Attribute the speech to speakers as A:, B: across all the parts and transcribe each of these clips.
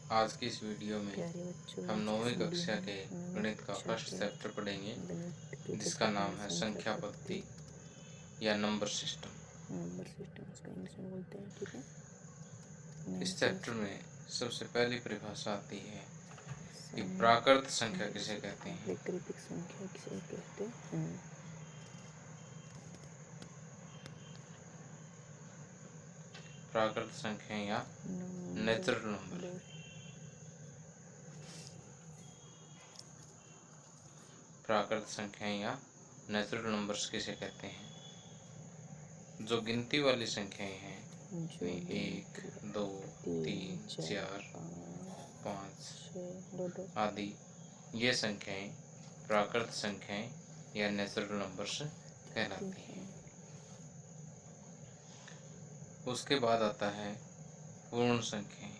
A: आज की इस वीडियो में
B: प्यारे बच्चों,
A: हम
B: आज
A: नौवीं
B: इस वीडियो
A: कक्षा के
B: में नवीं
A: गणित का
B: कक्षा
A: फर्स्ट
B: के
A: चैप्टर पढ़ेंगे,
B: गणित के
A: जिसका
B: चैप्टर
A: नाम
B: में
A: है
B: संख्या
A: संख्या
B: पद्धति,
A: पद्धति या नंबर सिस्टम।
B: नंबर सिस्टम इसका इंग्लिश में बोलते हैं। ठीक है,
A: इस चैप्टर में सबसे पहली परिभाषा आती है कि
B: सम
A: प्राकृत संख्या किसे कहते हैं।
B: वैकल्पिक संख्या किसे कहते हैं।
A: प्राकृत संख्या या नेचुरल नंबर। प्राकृत संख्या या नेचुरल नंबर्स किसे कहते हैं। जो गिनती वाली संख्याएं हैं, 1, 2, 3, 4, 5,
B: 6
A: आदि, ये संख्याएं प्राकृत संख्याएं या नेचुरल नंबर्स कहलाती हैं। उसके बाद आता है पूर्ण संख्याएं।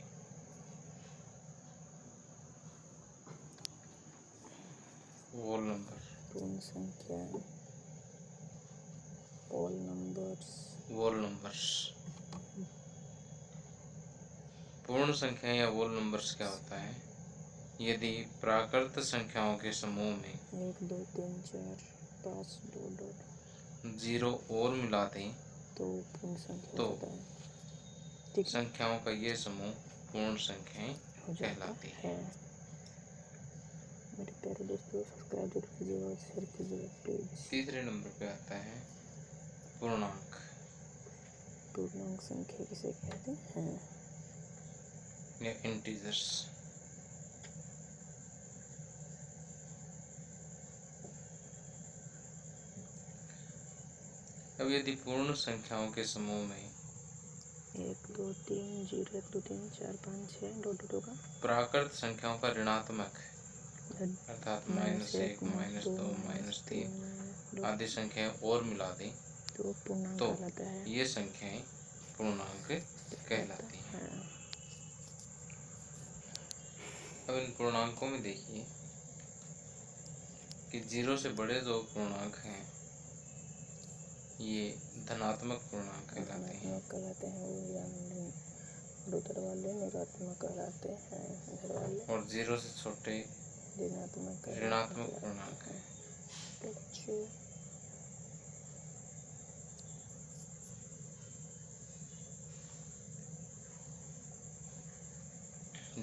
A: होल नंबर,
B: पूर्ण संख्या, होल नंबर्स,
A: होल नंबर्स। पूर्ण संख्या या होल नंबर्स क्या होता है। यदि प्राकृत संख्याओं के समूह में
B: 1, 2, 3, 4, 5
A: जीरो और मिला दें
B: तो पूर्ण संख्या
A: तो
B: हो जाता है।
A: संख्याओं का ये समूह पूर्ण संख्याएं कहलाती है।
B: मेरे प्यारे दोस्तों, सब्सक्राइब जरूर कीजिएगा और शेयर कीजिएगा प्लीज।
A: तीसरे नंबर पे आता है पूर्णांक।
B: पूर्णांक संख्या किसे कहते हैं
A: या इंटीजर्स। अब यदि पूर्ण संख्याओं के समूह में
B: 1, 2, 3, 0, 1, 2, 3, 4, 5, 6 का
A: प्राकृत संख्याओं का ऋणात्मक अर्थात -1, -2, -3 आदि संख्याएं और मिला दें
B: तो पूर्णांक कहलाता है।
A: ये संख्याएं पूर्णांक कहलाती हैं। अब इन पूर्णांकों में देखिए कि 0 से बड़े जो पूर्णांक हैं ये धनात्मक पूर्णांक कहलाते हैं।
B: उधर वाले ऋणात्मक कहलाते हैं, इधर वाले
A: और 0 से छोटे ऋणात्मक पूर्णांक हैं।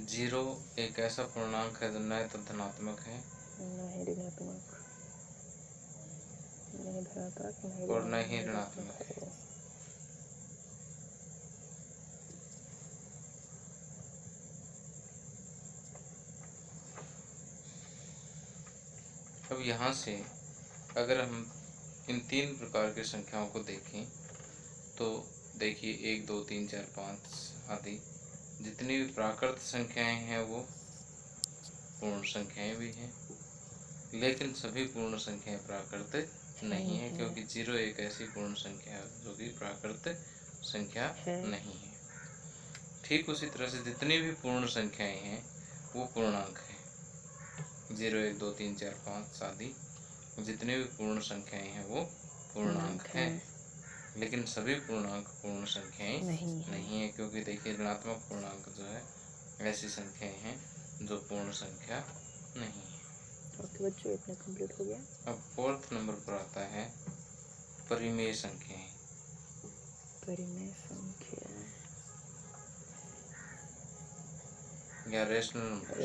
A: 0 एक ऐसा पूर्णांक है जो न तो धनात्मक है और न ही ऋणात्मक है। अब यहाँ से अगर हम इन 3 प्रकार की संख्याओं को देखें तो देखिए 1, 2, 3, 4, 5 आदि जितनी भी प्राकृत संख्याएं हैं वो पूर्ण संख्याएं भी हैं, लेकिन सभी पूर्ण संख्याएं प्राकृत नहीं है, क्योंकि 0 एक ऐसी पूर्ण संख्या है जो कि प्राकृत संख्या नहीं है। ठीक उसी तरह से जितनी भी पूर्ण संख्याएं हैं वो पूर्णांक है। 0, 1, 2, 3, 4, 5 आदि जितनी भी पूर्ण संख्याएं हैं वो पूर्णांक हैं, लेकिन सभी पूर्णांक पूर्ण संख्याएं नहीं है, क्योंकि देखिए ऋणात्मक पूर्णांक जो है ऐसी संख्याएं हैं जो पूर्ण संख्या नहीं है।
B: ओके बच्चों, इतना कंप्लीट हो गया।
A: अब 4th नंबर पर आता है परिमेय संख्याएं।
B: परिमेय संख्या
A: या रेशनल नंबर।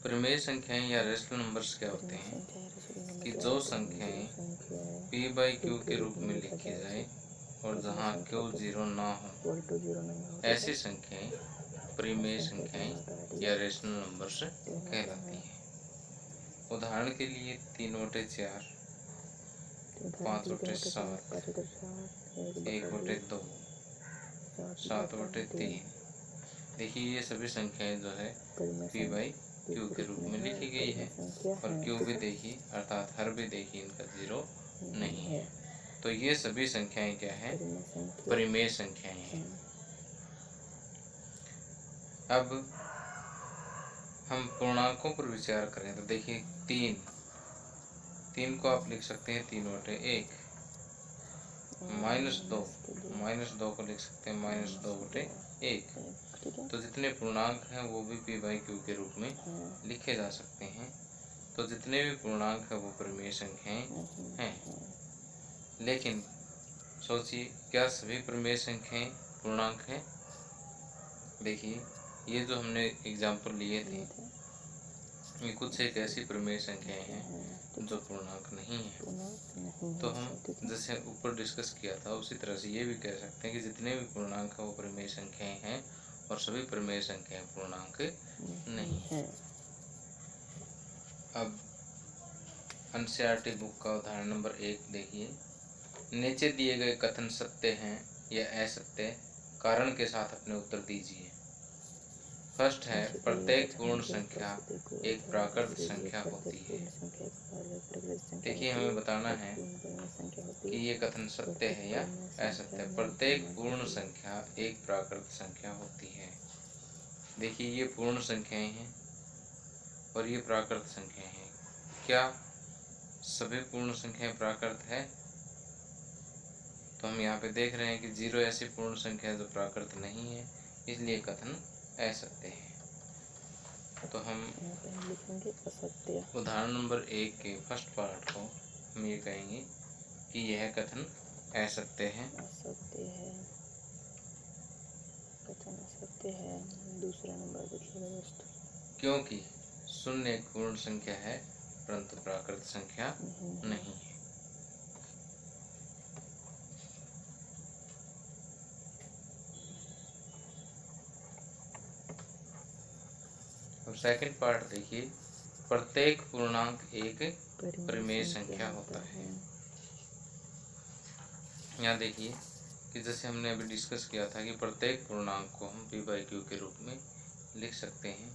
A: परिमेय संख्याएं या रेशनल नंबर्स क्या होते हैं कि जो संख्याएं p/q के रूप में लिखी जाए और जहां q 0 ना हो ऐसी संख्याएं परिमेय संख्याएं या रेशनल नंबर्स कहलाती हैं। उदाहरण के लिए 3/4, 5/7, 1/2, 7/3। देखिए ये सभी संख्याएं जो है p/q के रूप में लिखी गई है, और q भी देखिए अर्थात हर भी देखिए इनका 0 नहीं है। तो ये सभी संख्याएं क्या है, परिमेय संख्याएं हैं। अब हम पूर्णांकों पर विचार करें तो देखिए 3 को आप लिख सकते हैं 3/1, -2 को लिख सकते हैं -2/1।
B: ठीक है।
A: तो जितने पूर्णांक हैं वो भी p/q के रूप में लिखे जा सकते हैं। तो जितने भी पूर्णांक हैं वो परिमेय संख्याएं हैं। लेकिन सोचिए, क्या सभी परिमेय संख्याएं पूर्णांक हैं? देखिए, ये जो हमने एग्जाम्पल लिए थे, ये कुछ एक ऐसी परिमेय संख्याएं हैं जो पूर्णांक नहीं है। तो हम जैसे ऊपर डिस्कस किया था उसी तरह से ये भी कह सकते हैं कि जितने भी पूर्णांक हैं वो परिमेय संख्याएं हैं और सभी परिमेय संख्याएं पूर्णांक नहीं है। अब एनसीईआरटी बुक का उदाहरण नंबर 1 देखिए। नीचे दिए गए कथन सत्य हैं या असत्य, कारण के साथ अपने उत्तर दीजिए। फर्स्ट है, प्रत्येक पूर्ण संख्या एक प्राकृत संख्या होती है। देखिए, हमें बताना है कि ये कथन सत्य है या असत्य। प्रत्येक पूर्ण संख्या एक प्राकृत संख्या होती है। देखिए, ये पूर्ण संख्याएं हैं और ये प्राकृत संख्याएं हैं। क्या सभी पूर्ण संख्याएं प्राकृत है? तो हम यहाँ पे देख रहे हैं कि 0 ऐसी पूर्ण संख्या है जो प्राकृत नहीं है, इसलिए कथन असत्य है। तो हम
B: लिखेंगे असत्य।
A: उदाहरण नंबर 1 के फर्स्ट पार्ट को हम ये कहेंगे कि यह कथन असत्य है।
B: असत्य है, कथन असत्य है। दूसरा नंबर देखिएगा दोस्तों।
A: क्योंकि 0 एक पूर्ण संख्या है परंतु प्राकृत संख्या नहीं है। अब सेकंड पार्ट देखिए, प्रत्येक पूर्णांक एक परिमेय संख्या होता है। यहाँ देखिए कि जैसे हमने अभी डिस्कस किया था कि प्रत्येक पूर्णांक को हम p/q के रूप में लिख सकते हैं,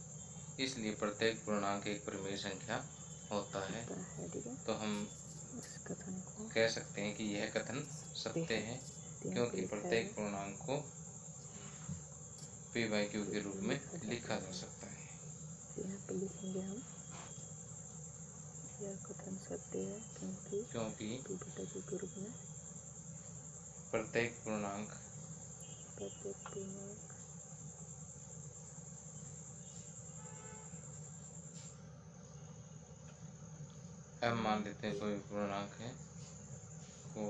A: इसलिए प्रत्येक पूर्णांक एक परिमेय संख्या होता है। तो हम कह सकते हैं कि यह कथन सत्य है, क्योंकि प्रत्येक पूर्णांक को p/q के रूप में लिखा जा सकता है।
B: यहाँ पे लिखेंगे हम, यह कथन सत्य है क्योंकि p/q के रूप में
A: प्रत्येक पूर्णांक m मान लेते हैं कोई पूर्णांक है को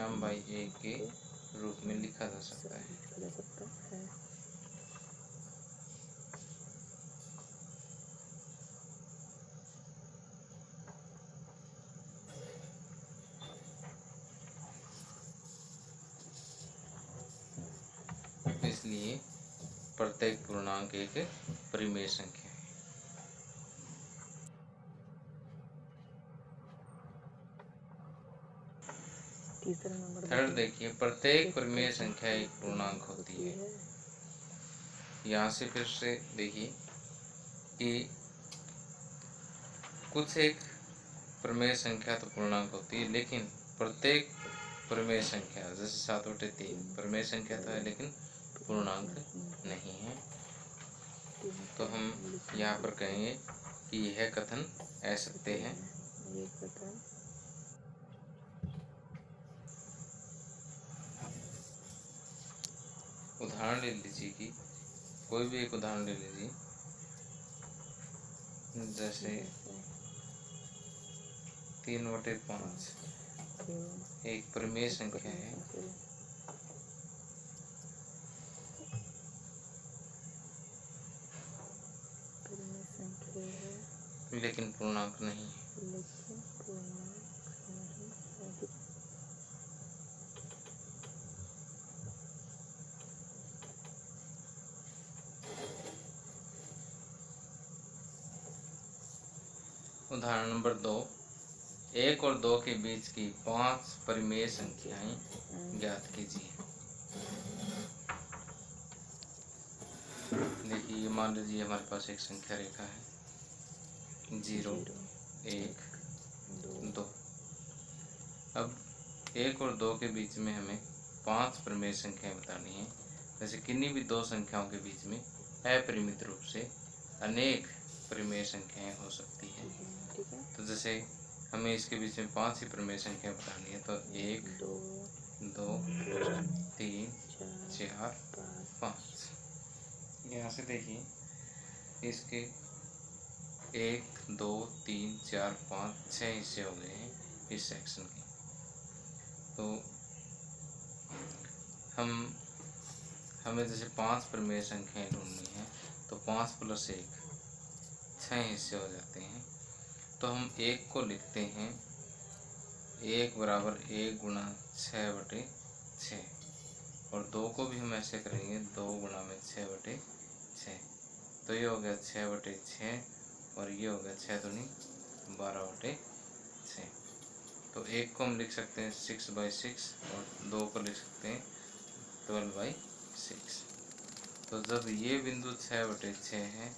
A: m/a के रूप में लिखा जा सकता है। इसलिए प्रत्येक पूर्णांक एक परिमेय संख्या है।
B: तीसरा नंबर
A: थर्ड देखिए, प्रत्येक परिमेय संख्या एक पूर्णांक होती है। यहाँ से फिर से देखिए कि कुछ एक परिमेय संख्या तो पूर्णांक होती है, लेकिन प्रत्येक परिमेय संख्या जैसे 7/3 परिमेय संख्या तो है लेकिन पूर्णांक नहीं है। तो हम यहाँ पर कहेंगे कि यह कथन असत्य है। उदाहरण ले लीजिए कि कोई भी एक उदाहरण ले लीजिए, जैसे 3/5 एक परिमेय संख्या है लेकिन पूर्णांक नहीं है। उदाहरण नंबर 2, 1 और 2 के बीच की 5 परिमेय संख्याएं ज्ञात कीजिए। देखिए, मान लीजिए हमारे पास एक संख्या रेखा है 0, 1, 2। अब 1 और 2 के बीच में हमें 5 परिमेय संख्याएं बतानी है। जैसे किन्हीं भी दो संख्याओं के बीच में अपरिमित रूप से अनेक परिमेय संख्याएं हो सकती हैं।
B: ठीक है।
A: तो जैसे हमें इसके बीच में 5 ही परिमेय संख्या बतानी है, तो 1
B: 2
A: 2 3
B: 4
A: 4
B: 5
A: 5। यहाँ से देखिए इसके 1 2 3 4 5 6 हिस्से हो गए हैं इस सेक्शन के। तो हमें जैसे 5 परिमेय संख्याएं ढूंढनी है, तो 5 + 1 6 हिस्से हो जाते हैं। तो हम 1 को लिखते हैं 1 बराबर 1 गुणा 6/6, और 2 को भी हम ऐसे करेंगे 2 गुणा में 6/6। तो ये हो गया 6/6, और ये हो गया 6 दूनी 12/6। तो 1 को हम लिख सकते हैं 6/6, और 2 को लिख सकते हैं 12/6। तो जब ये बिंदु 6/6 है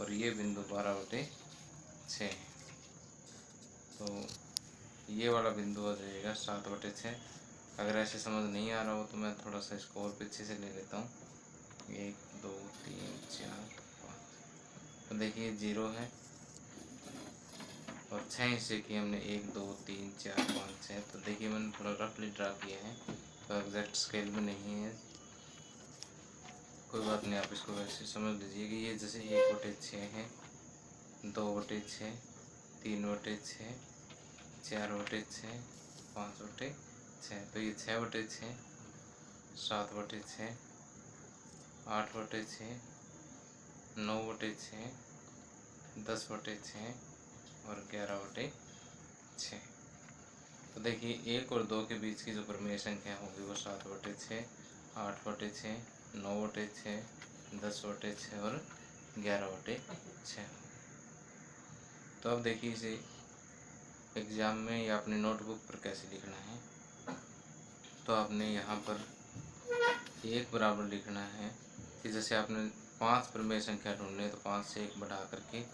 A: और ये बिंदु 12/6 है, तो ये वाला बिंदु आ जाएगा 7/6। अगर ऐसे समझ नहीं आ रहा हो तो मैं थोड़ा सा इसको और पीछे से ले लेता हूँ। 1 2 3 4 5। तो देखिए 0 है, और 6 हिस्से की हमने 1 2 3 4 5 6। तो देखिए मैंने थोड़ा रफली ड्रा किया है, तो एग्जैक्ट स्केल में नहीं है, कोई बात नहीं, आप इसको वैसे समझ लीजिए कि ये जैसे 1/6 है, 2/6, 3/6, 4/6, 5/6। तो ये 6/6, 7/6, 8/6, 9/6, 10/6 और 11/6। तो देखिए 1 और 2 के बीच की जो परिमेय संख्या होगी वो 7/6, 8/6, 9/6, 10/6 और 11/6। तो अब देखिए इसे एग्ज़ाम में या अपनी नोटबुक पर कैसे लिखना है। तो आपने यहाँ पर 1 बराबर लिखना है कि जैसे आपने 5 परिमेय संख्या ढूंढनी है, तो 5 से 1 बढ़ा करके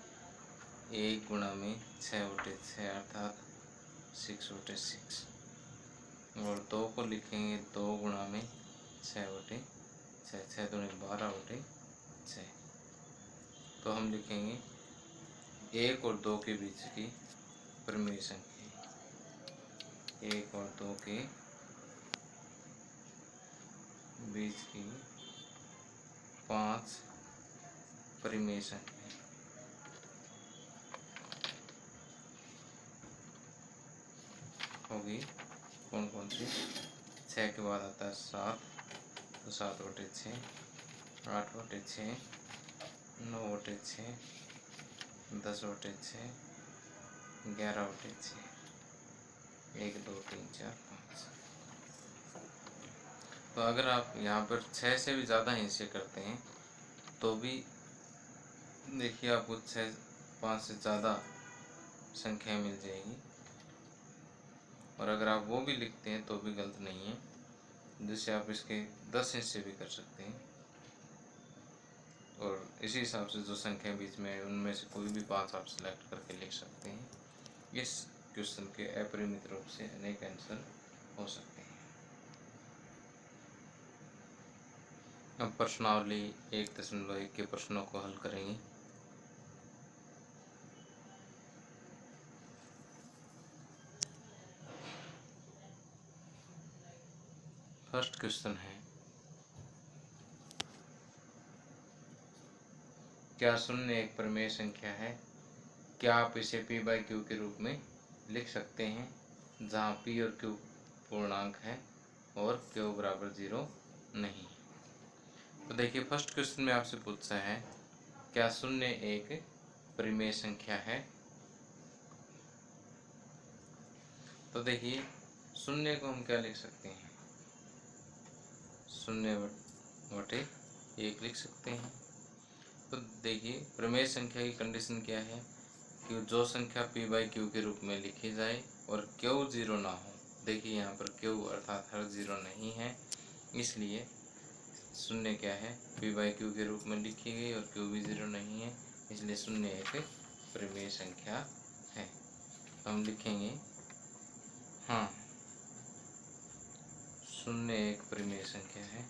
A: 1 गुणा में 6/6 अर्थात 6/6, और 2 को लिखेंगे 2 गुणा में 6/6, 6 दूनी 12/6। तो हम लिखेंगे 1 और 2 के बीच की परिमेय संख्या, 1 और 2 के बीच की 5 परिमेय संख्या होगी। कौन कौन सी? 6 के बाद आता है 7, तो 7/6, 8/6, 9/6, 10/6, 11/6, 1 2 3 4 5। तो अगर आप यहाँ पर 6 से भी ज़्यादा हिस्से करते हैं तो भी देखिए आपको 5 से ज़्यादा संख्याएं मिल जाएगी, और अगर आप वो भी लिखते हैं तो भी गलत नहीं है, जिससे आप इसके 10 हिस्से भी कर सकते हैं, और इसी हिसाब से जो संख्या बीच में है उनमें से कोई भी 5 आप सिलेक्ट करके लिख सकते हैं। इस क्वेश्चन के अपरिमित रूप से अनेक आंसर हो सकते हैं। अब प्रश्नावली 1.1 के प्रश्नों को हल करेंगे। फर्स्ट क्वेश्चन है, क्या शून्य एक परिमेय संख्या है? क्या आप इसे p/q के रूप में लिख सकते हैं, जहाँ p और q पूर्णांक है और q बराबर 0 नहीं। तो देखिए फर्स्ट क्वेश्चन में आपसे पूछा है क्या शून्य एक परिमेय संख्या है। तो देखिए शून्य को हम क्या लिख सकते हैं, 0/1 लिख सकते हैं। तो देखिए परिमेय संख्या की कंडीशन क्या है कि जो संख्या p/q के रूप में लिखी जाए और q 0 ना हो। देखिए यहाँ पर q अर्थात हर 0 नहीं है, इसलिए शून्य क्या है, p/q के रूप में लिखी गई और q भी 0 नहीं है, इसलिए शून्य एक परिमेय संख्या है। तो हम लिखेंगे हाँ, शून्य एक परिमेय संख्या है।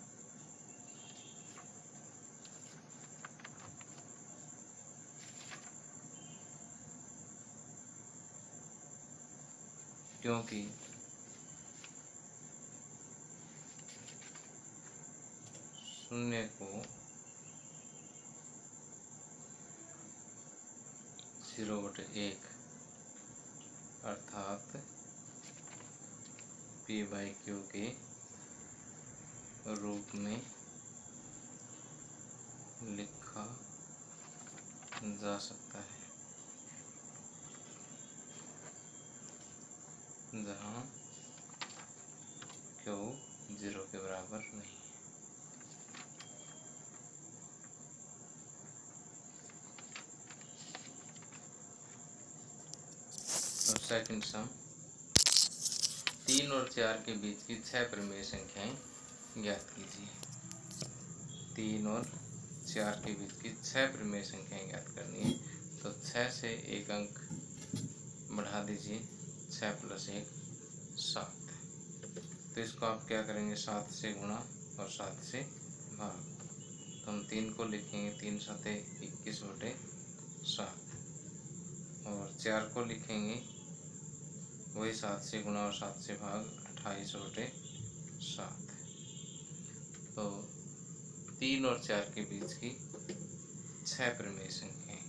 A: क्योंकि शून्य को 0/1 अर्थात P/Q के रूप में लिखा जा सकता है, जहाँ Q 0 के बराबर नहीं। तो सेकंड सम, 3 और 4 के बीच की 6 परिमेय संख्याएं ज्ञात कीजिए। 3 और 4 के बीच की 6 परिमेय संख्याएं ज्ञात करनी है। तो 6 से एक अंक बढ़ा दीजिए, 6 + 1 7। तो इसको आप क्या करेंगे, 7 से गुणा और 7 से भाग। तो हम 3 को लिखेंगे 3 × 7 = 21/7 और 4 को लिखेंगे वही 7 से गुणा और 7 से भाग 28/7। तो 3 और 4 के बीच की 6 परिमेय संख्याएं,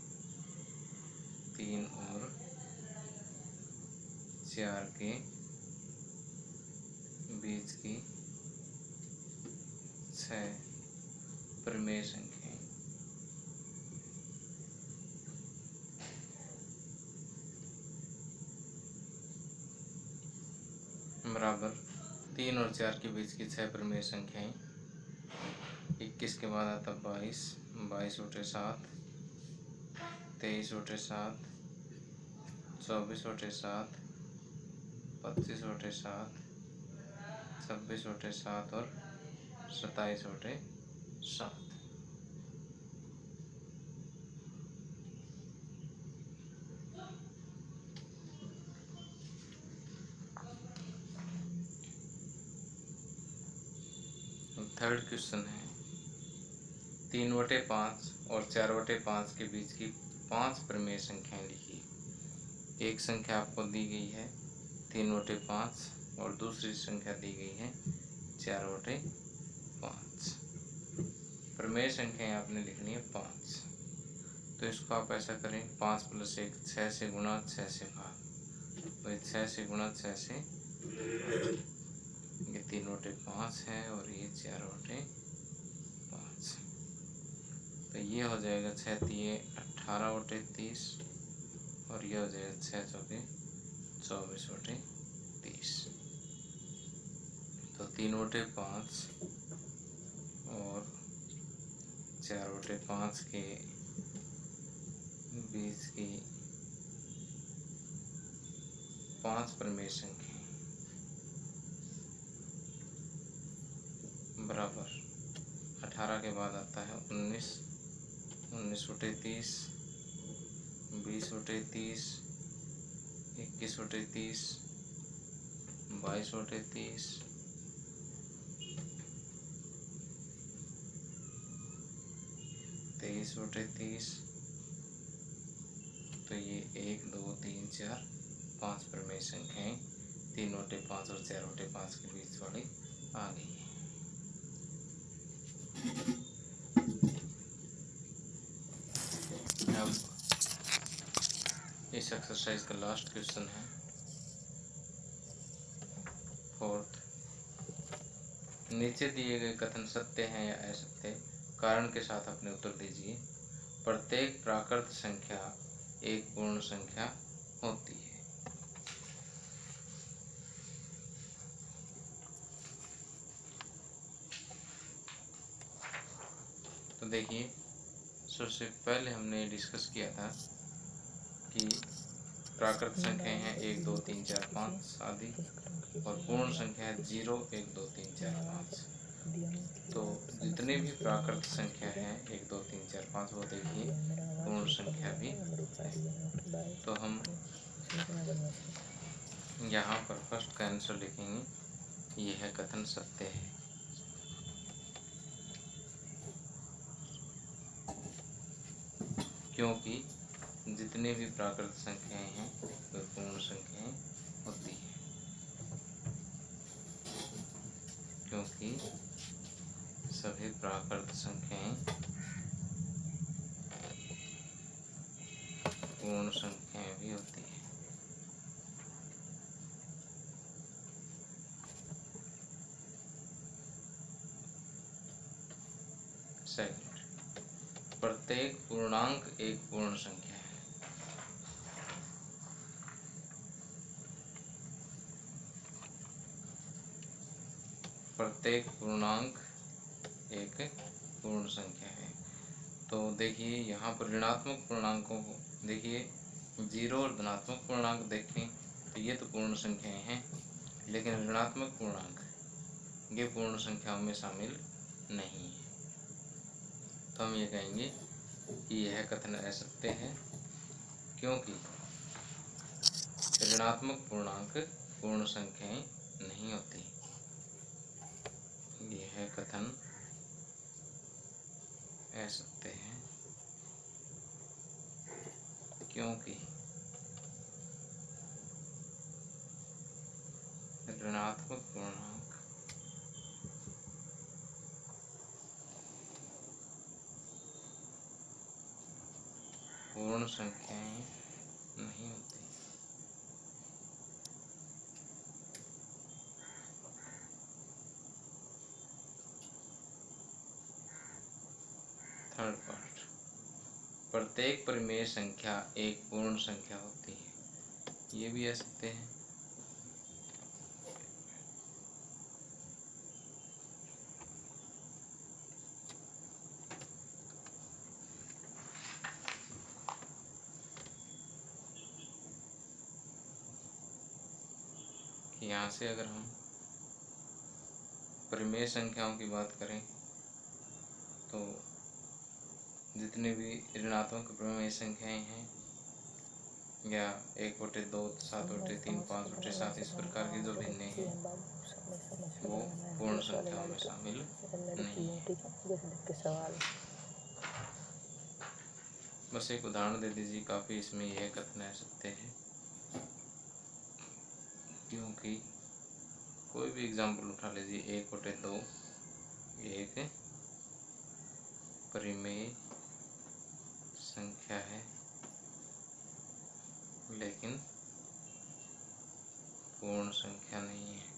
A: 3 और 4 के बीच की 6 परिमेय संख्याएं। बराबर 3 और 4 के बीच की 6 परिमेय संख्याएं। 21 के बाद आता 22, 22/7, 23/7, 24/7, 25/7, 26/7 और 27/7। थर्ड क्वेश्चन है, 3/5 और 4/5 के बीच की 5 परिमेय संख्याएं लिखिए। एक संख्या आपको दी गई है 3/5 और दूसरी संख्या दी गई है 4/5। परिमेय संख्याएं आपने लिखनी है 5। तो इसको आप ऐसा करें, 5 + 1 6 से गुणा 6 से भाग। तो 6 से गुणा 6 से, ये 3/5 है और ये 4/5। तो ये हो जाएगा 6 × 3 = 18/30 और ये हो जाएगा 6 × 4 = 24/30। तो 3/5 और 4/5 के बीच की 5 परिमेय संख्याएं बराबर 18 के बाद आता है 19, 19/30, 20/30, 21/30, 22/30, 23/30। तो ये 1, 2, 3, 4, 5 परिमेय संख्याएं 3/5 और 4/5 के बीच वाली आ गई है। अब इस एक्सरसाइज का लास्ट क्वेश्चन है, फोर्थ। नीचे दिए गए कथन सत्य हैं या असत्य, कारण के साथ अपने उत्तर दीजिए। प्रत्येक प्राकृत संख्या एक पूर्ण संख्या होती है। तो देखिए, सबसे पहले हमने डिस्कस किया था कि प्राकृत संख्याएं हैं 1, 2, 3, 4, 5 आदि, और पूर्ण संख्या है 0, 1, 2, 3, 4, 5। तो जितने भी प्राकृत संख्या हैं 1, 2, 3, 4, 5, वो देखिए पूर्ण संख्या भी है। तो हम यहाँ पर फर्स्ट का आंसर लिखेंगे, यह कथन सत्य है। क्योंकि जितने भी प्राकृत संख्याएं हैं वे पूर्ण संख्याएं होती हैं। क्योंकि सभी प्राकृत संख्याएं पूर्ण संख्याएं भी होती हैं। सेकंड, प्रत्येक पूर्णांक एक पूर्ण संख्या है। प्रत्येक पूर्णांक एक पूर्ण संख्या है। तो देखिए यहाँ पर ऋणात्मक पूर्णांकों को देखिए, जीरो और धनात्मक पूर्णांक देखें तो ये तो पूर्ण संख्याएं हैं, लेकिन ऋणात्मक पूर्णांक ये पूर्ण संख्याओं में शामिल नहीं है। तो हम ये कहेंगे कि यह कथन असत्य है, क्योंकि ऋणात्मक पूर्णांक पूर्ण संख्याएं नहीं होती। यह कथन असत्य है, क्योंकि ऋणात्मक पूर्णांक पूर्ण संख्याएं नहीं होती। थर्ड पार्ट, प्रत्येक परिमेय संख्या एक पूर्ण संख्या होती है। ये भी असत्य है। यहाँ से अगर हम परिमेय संख्याओं की बात करें तो जितनी भी ऋणात्मक परिमेय संख्याएं हैं, या 1/2, 7/3, 5/7, इस प्रकार की जो भिन्न हैं वो पूर्ण संख्याओं में शामिल नहीं है। बस एक उदाहरण दे दीजिए, काफ़ी इसमें यह कथन असत्य है, क्योंकि कोई भी एग्जाम्पल उठा लीजिए, 1/2 एक परिमेय संख्या है, लेकिन पूर्ण संख्या नहीं है।